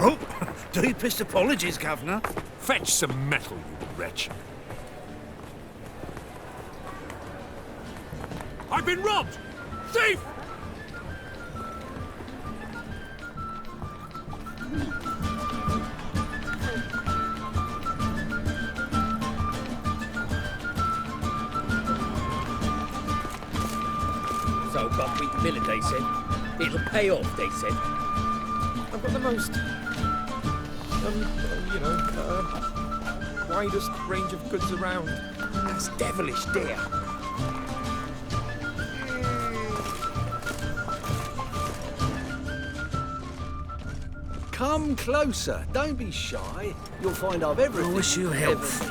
Oh, deepest apologies, Governor. Fetch some metal, you wretch. I've been robbed! Thief! So, got week billet, they said. It'll pay off, they said. I've got the most, widest range of goods around. That's devilish, dear. Come closer. Don't be shy. You'll find I've everything. I wish you health.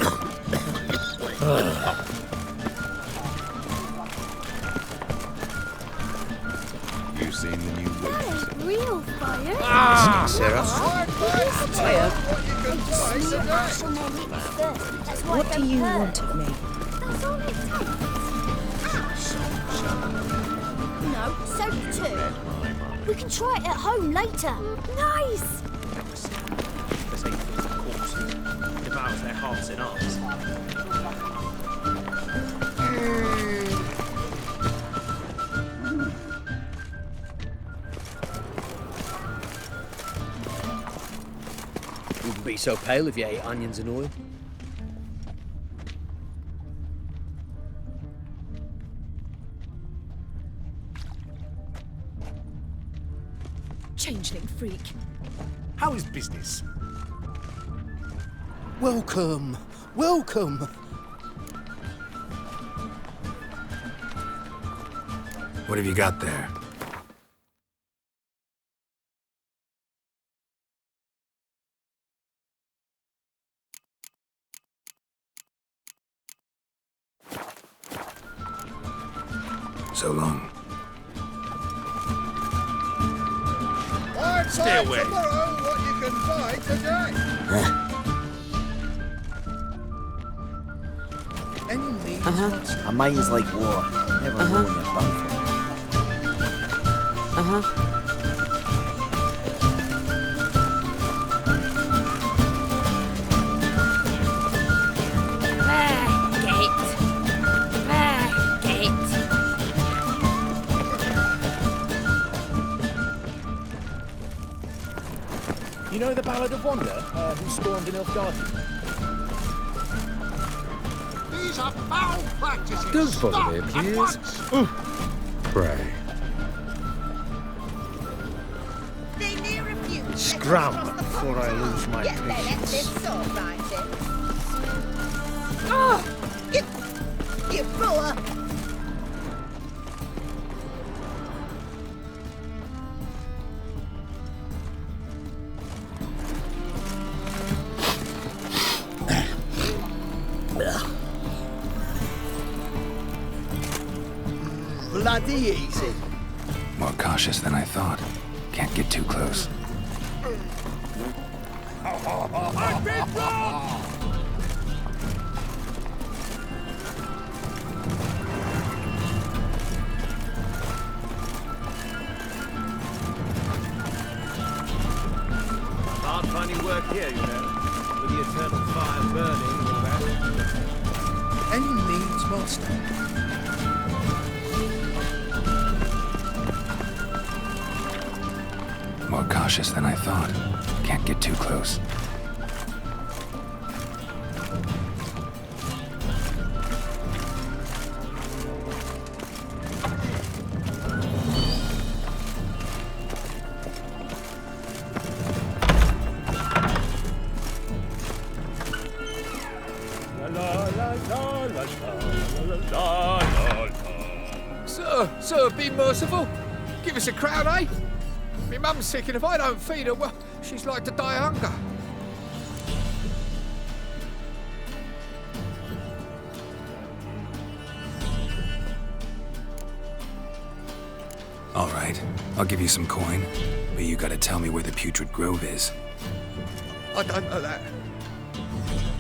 You seen the new witness? Real fire? Sarah. What do you want of me? That's all it takes. No, soap too. We can try it at home later. Nice! This ain't for corpses. Devours their hearts and arms. You wouldn't be so pale if you ate onions and oil. Changeling freak. How is business? Welcome. Welcome. What have you got there? So long. Stay away. Tomorrow, what you can buy today. Any means what's A mine's like war. Never know when you're done for. You know the Ballad of Wanda, who stormed in Elfgarden? These are foul practices. Don't bother me, please. Pray. Scram before I lose my patience. You fool! Bloody easy. More cautious than I thought. Can't get too close. I've been robbed! Hard finding work here, you know. With the eternal fire burning and all that. any means master. More cautious than I thought. Can't get too close. Sir, be merciful. Give us a crown, eh? My mum's sick, and if I don't feed her, well, she's like to die of hunger. All right, I'll give you some coin, but you gotta tell me where the Putrid Grove is. I don't know that.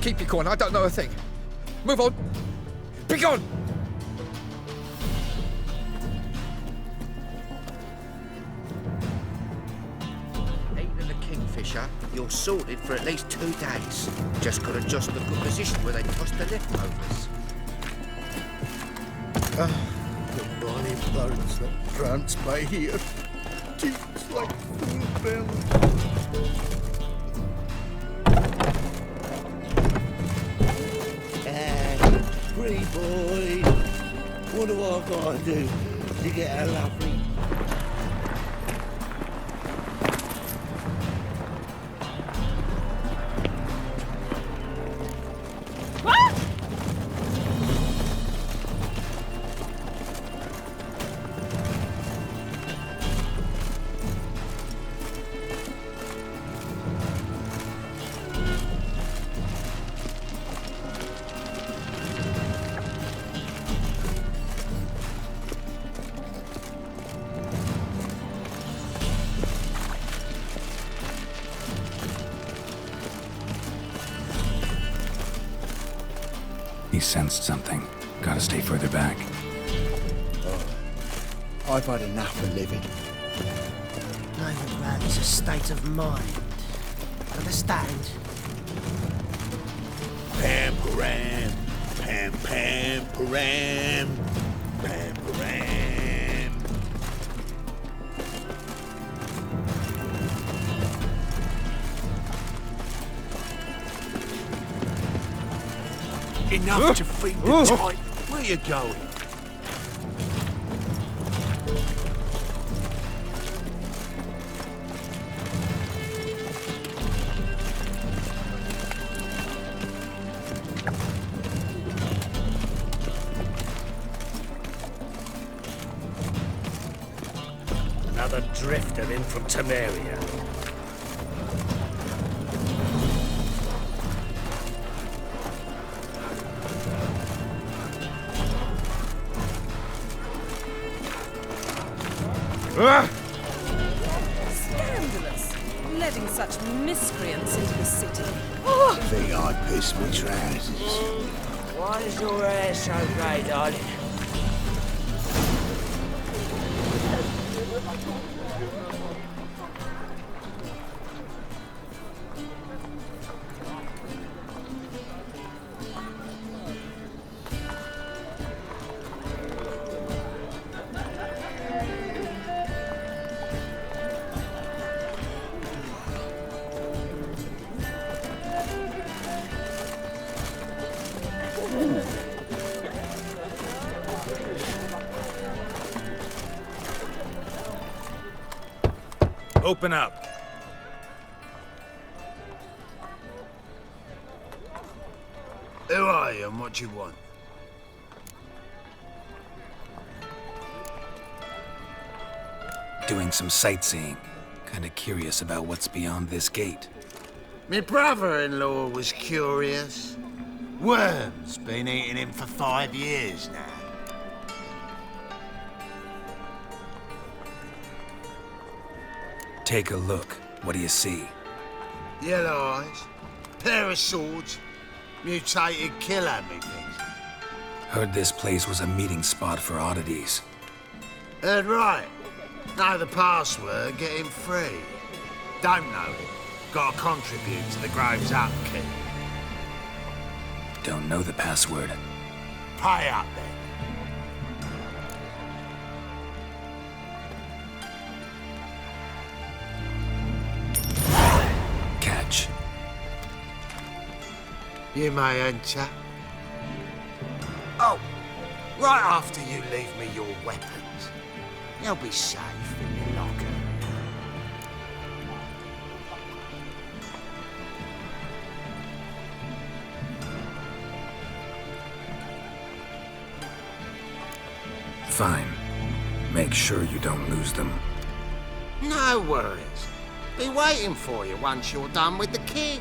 Keep your coin, I don't know a thing. Move on. Be gone! Ain't in the king's Fisher, you're sorted for at least 2 days. Just got to adjust the good position where they toss the leftovers. The bonny birds that prance by here. Cheeks like full belly. Pretty boy. What do I gotta do to get a lovely... He sensed something. Gotta stay further back. I've had enough of living. Name of that is a state of mind. Understand? Pam param, pam pam param, pam param. Enough to feed the tight. Where you going? Another drifter in from Temeria. Scandalous! Letting such miscreants into the city. I think I pissed my trousers. Why is your hair so grey, darling? Open up. Who are you and what do you want? Doing some sightseeing. Kinda curious about what's beyond this gate. My brother-in-law was curious. Worms been eating him for 5 years now. Take a look. What do you see? Yellow eyes, pair of swords, mutated killer, methinks. Heard this place was a meeting spot for oddities. Heard right. Know the password, get him free. Don't know it. Gotta contribute to the Grove's upkeep. Don't know the password. Pay up then. Catch. You may enter. Oh, right after you leave me your weapons. They'll be safe in your locker. Fine. Make sure you don't lose them. No worries. Be waiting for you once you're done with the king.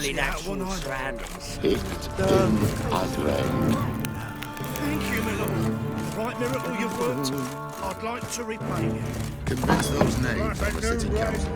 lovely natural surroundings. Thank you, my lord. Right miracle you've worked. I'd like to repay you. Convince those knaves of the city council.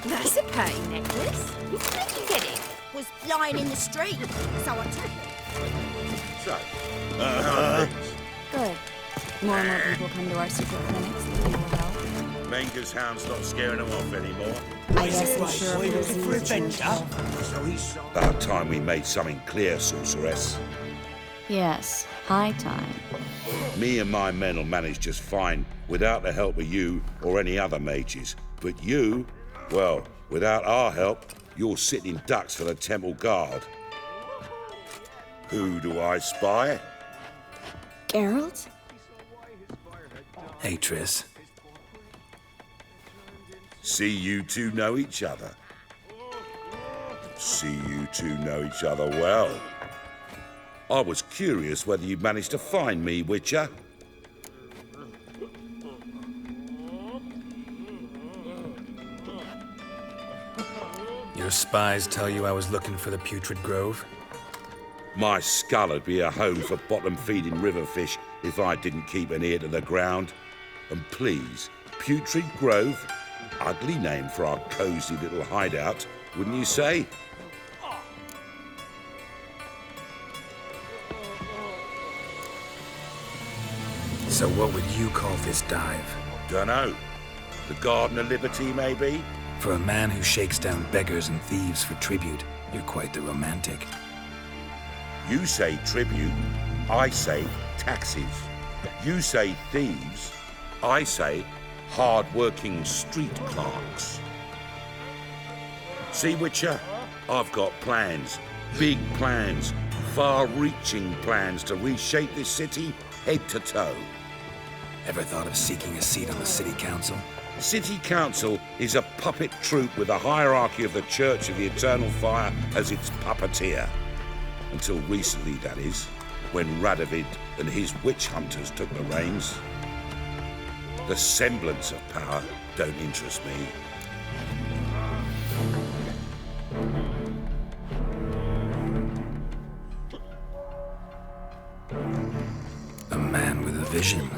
That's a pretty necklace. Where did you get it? Was lying in the street, so I took it. So, Good. More and more people come to our secret clinics looking for help. Menger's hound's not scaring them off anymore. I guess I'm sure We're it was looking for easy to adventure. tell. So he's... About time we made something clear, sorceress. Yes, high time. Me and my men will manage just fine without the help of you or any other mages. But you, well, without our help, you're sitting ducks for the temple guard. Who do I spy? Geralt? Hey, Triss. See you two know each other. See you two know each other well. I was curious whether you'd managed to find me, Witcher. Your spies tell you I was looking for the Putrid Grove? My skull'd be a home for bottom-feeding river fish if I didn't keep an ear to the ground. And please, Putrid Grove? Ugly name for our cosy little hideout, wouldn't you say? So what would you call this dive? Dunno. The Garden of Liberty, maybe? For a man who shakes down beggars and thieves for tribute, you're quite the romantic. You say tribute, I say taxes. You say thieves, I say hard-working street clerks. See, Witcher, I've got plans, big plans, far-reaching plans to reshape this city head to toe. Ever thought of seeking a seat on the city council? City Council is a puppet troupe with the hierarchy of the Church of the Eternal Fire as its puppeteer. Until recently, that is, when Radovid and his witch hunters took the reins. The semblance of power don't interest me. A man with a vision.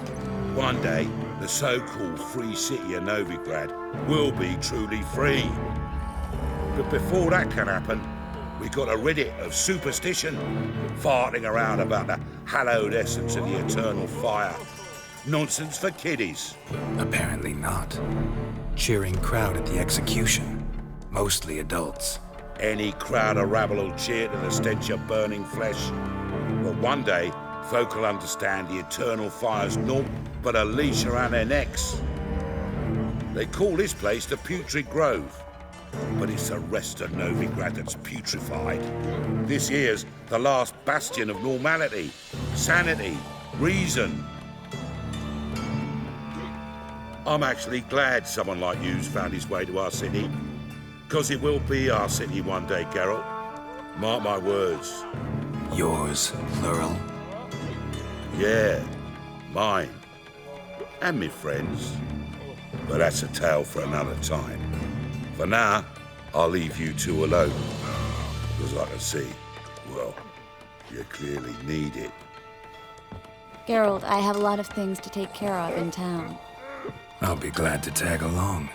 One day, the so-called free city of Novigrad will be truly free. But before that can happen, we got to rid it of superstition, farting around about the hallowed essence of the eternal fire. Nonsense for kiddies. Apparently not. Cheering crowd at the execution. Mostly adults. Any crowd of rabble will cheer to the stench of burning flesh. But one day, folk will understand the eternal fire's naught but a leash around their necks. They call this place the Putrid Grove, but it's the rest of Novigrad that's putrefied. This here's the last bastion of normality, sanity, reason. I'm actually glad someone like you's found his way to our city, because it will be our city one day, Geralt. Mark my words. Yours, plural. Yeah, mine. And me friends. But that's a tale for another time. For now, I'll leave you two alone. Because I can see, well, you clearly need it. Geralt, I have a lot of things to take care of in town. I'll be glad to tag along.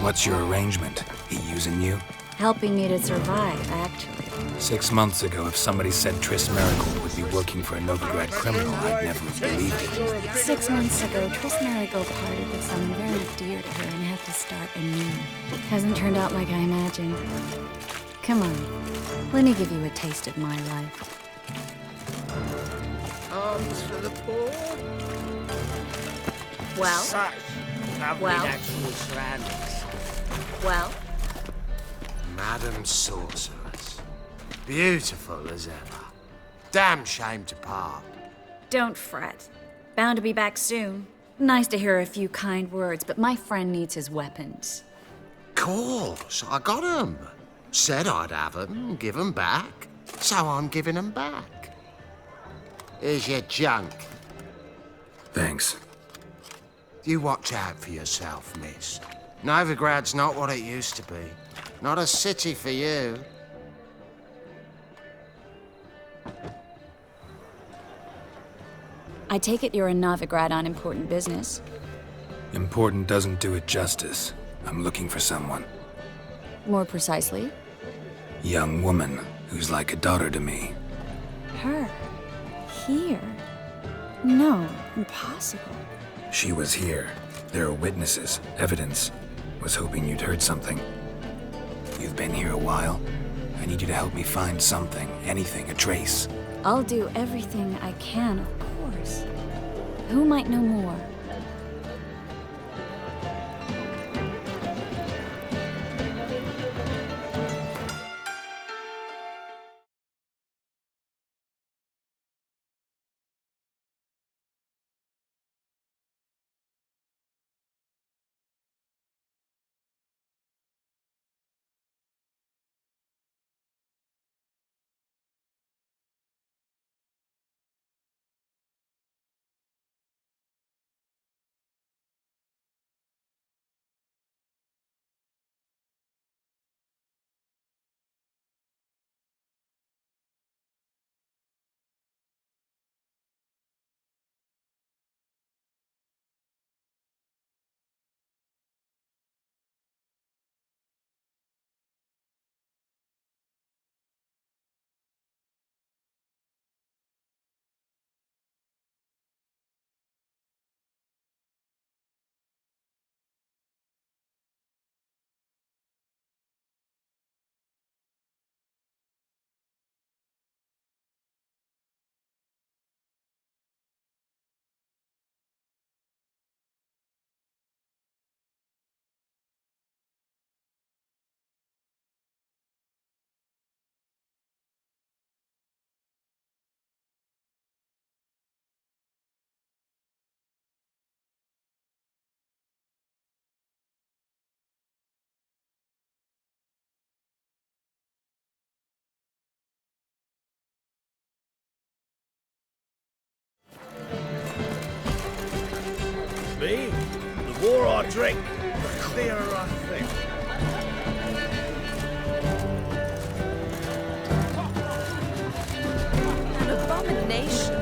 What's your arrangement? He using you? Helping me to survive, actually. 6 months ago, if somebody said Triss Marigold would be working for a Novigrad criminal, I'd never have believed it. 6 months ago, Triss Marigold parted with someone very dear to her and had to start anew. Hasn't turned out like I imagined. Come on, let me give you a taste of my life. Arms for the poor. Well? Such lovely Well? natural surroundings. Well? Madam Sorceress. Beautiful as ever. Damn shame to part. Don't fret. Bound to be back soon. Nice to hear a few kind words, but my friend needs his weapons. Course, I got 'em. Said I'd have 'em, give 'em back. So I'm giving 'em back. Here's your junk. Thanks. You watch out for yourself, miss. Novigrad's not what it used to be. Not a city for you. I take it you're in Novigrad on important business. Important doesn't do it justice. I'm looking for someone. More precisely? Young woman who's like a daughter to me. Her? Here? No, impossible. She was here. There are witnesses, evidence. Was hoping you'd heard something. You've been here a while. I need you to help me find something, anything, a trace. I'll do everything I can, of course. Who might know more? Me? The more I drink, the clearer I think. An abomination.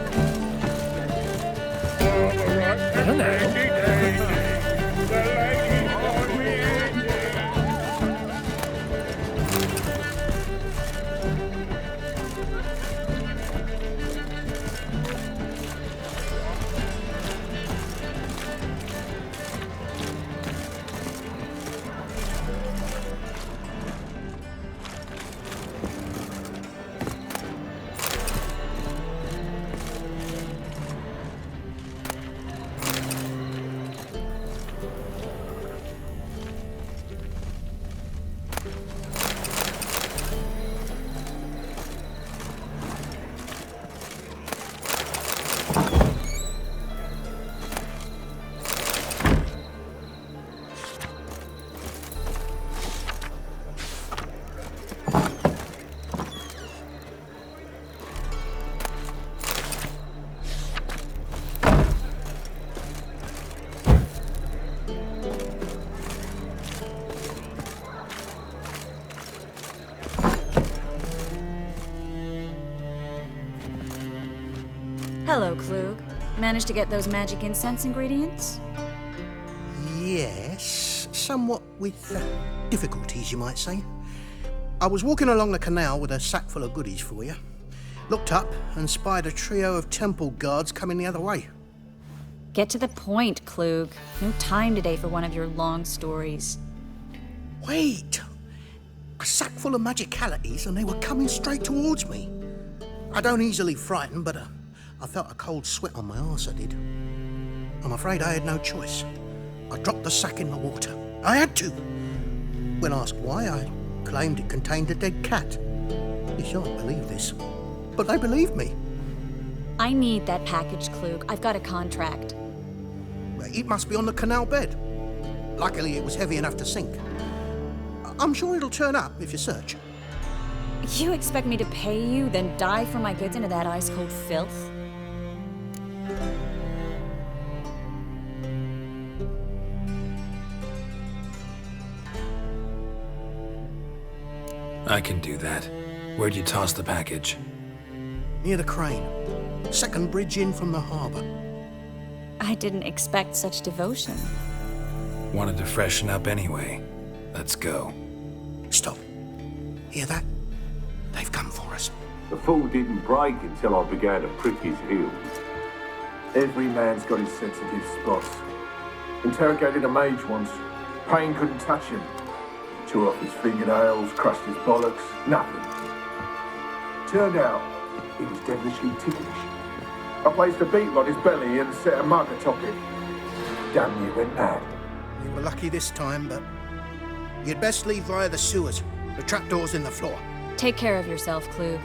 Hello, Klug. Managed to get those magic incense ingredients? Yes, somewhat with difficulties, you might say. I was walking along the canal with a sack full of goodies for you. Looked up and spied a trio of temple guards coming the other way. Get to the point, Klug. No time today for one of your long stories. Wait! A sack full of magicalities and they were coming straight towards me. I don't easily frighten, but I felt a cold sweat on my arse, I did. I'm afraid I had no choice. I dropped the sack in the water. I had to. When asked why, I claimed it contained a dead cat. You shan't believe this, but they believed me. I need that package, Klug. I've got a contract. It must be on the canal bed. Luckily, it was heavy enough to sink. I'm sure it'll turn up if you search. You expect me to pay you, then dive for my goods into that ice-cold filth? I can do that. Where'd you toss the package? Near the crane. Second bridge in from the harbour. I didn't expect such devotion. Wanted to freshen up anyway. Let's go. Stop. Hear that? They've come for us. The fall didn't break until I began to prick his heels. Every man's got his sensitive spots. Interrogated a mage once. Pain couldn't touch him. Tore off his fingernails, crushed his bollocks, nothing. Turned out, he was devilishly ticklish. I placed a beetle on his belly and set a mug atop it. Damn near went mad. You were lucky this time, but you'd best leave via the sewers. The trapdoor's in the floor. Take care of yourself, Klug.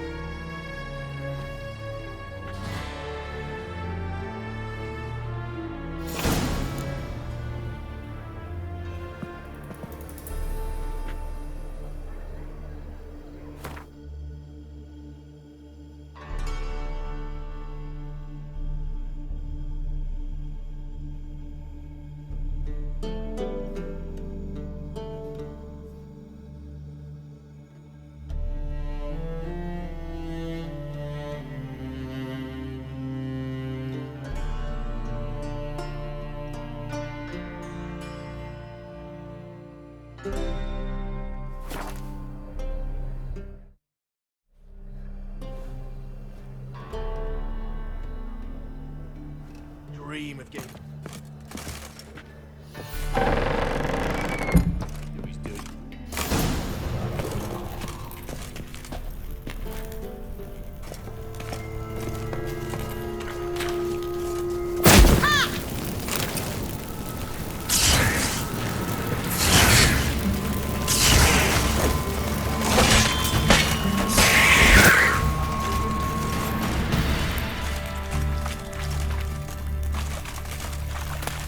Dream of getting...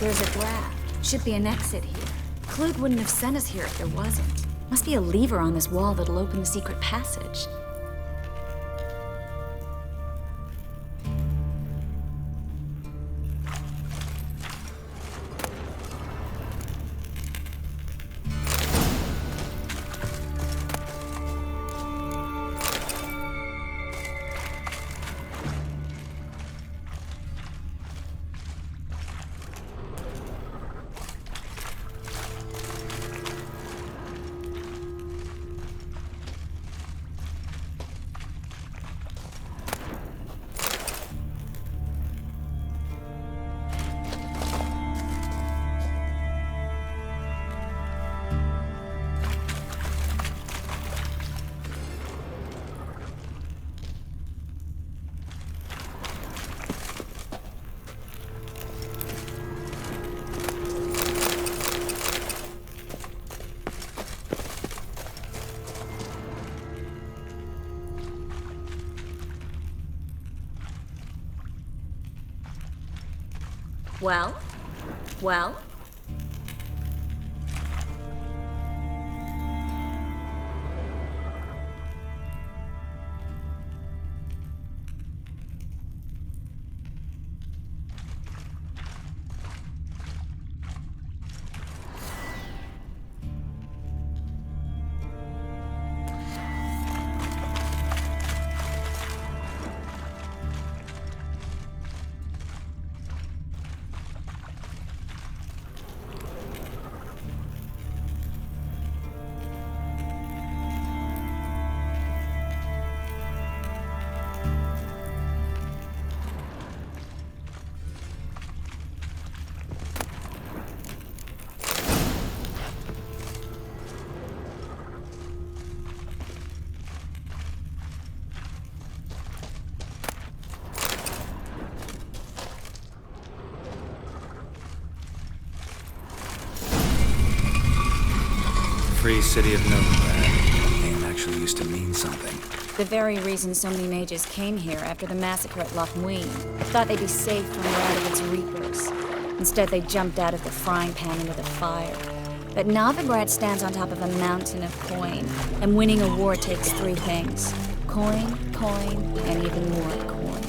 There's a draft. Should be an exit here. Klug wouldn't have sent us here if there wasn't. Must be a lever on this wall that'll open the secret passage. Well? Well? Free City of Novigrad. The name actually used to mean something. The very reason so many mages came here after the massacre at Loch Muin. Thought they'd be safe from the wrath of its reapers. Instead, they jumped out of the frying pan into the fire. But Novigrad stands on top of a mountain of coin, and winning a war takes three things. Coin, coin, and even more coin.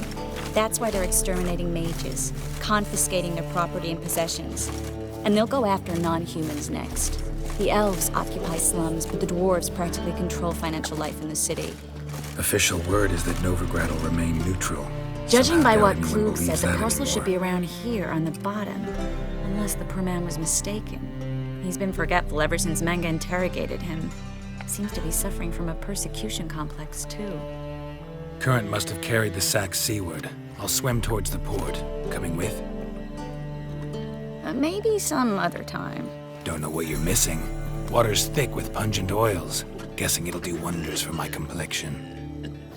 That's why they're exterminating mages, confiscating their property and possessions. And they'll go after non-humans next. The elves occupy slums, but the dwarves practically control financial life in the city. Official word is that Novigrad will remain neutral. Judging by what Klug Klug said, the parcel should be around here on the bottom. Unless the poor man was mistaken. He's been forgetful ever since Manga interrogated him. Seems to be suffering from a persecution complex, too. Current must have carried the sack seaward. I'll swim towards the port. Coming with? Maybe some other time. Don't know what you're missing. Water's thick with pungent oils. Guessing it'll do wonders for my complexion.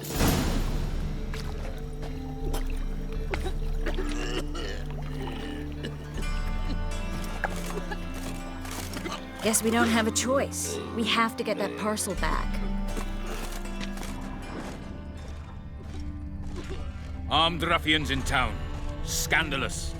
Guess we don't have a choice. We have to get that parcel back. Armed ruffians in town. Scandalous.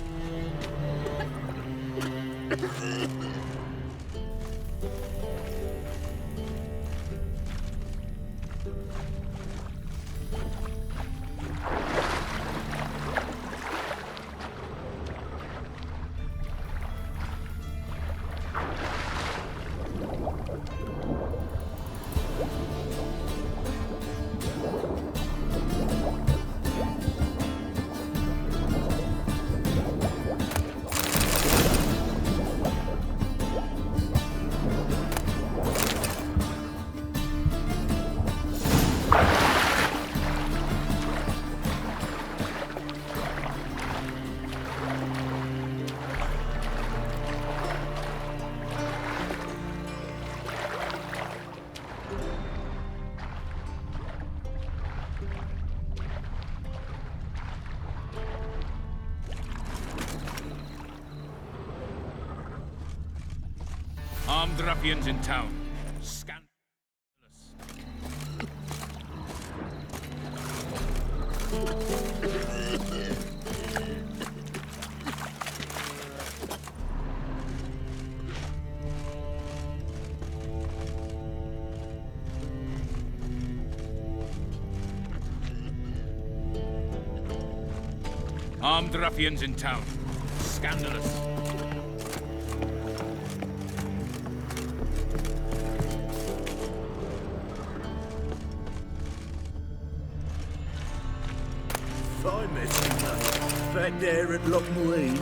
Armed ruffians in town. Scandalous. Armed ruffians in town. Scandalous. Fine message, mate. Back there at Loch Muin.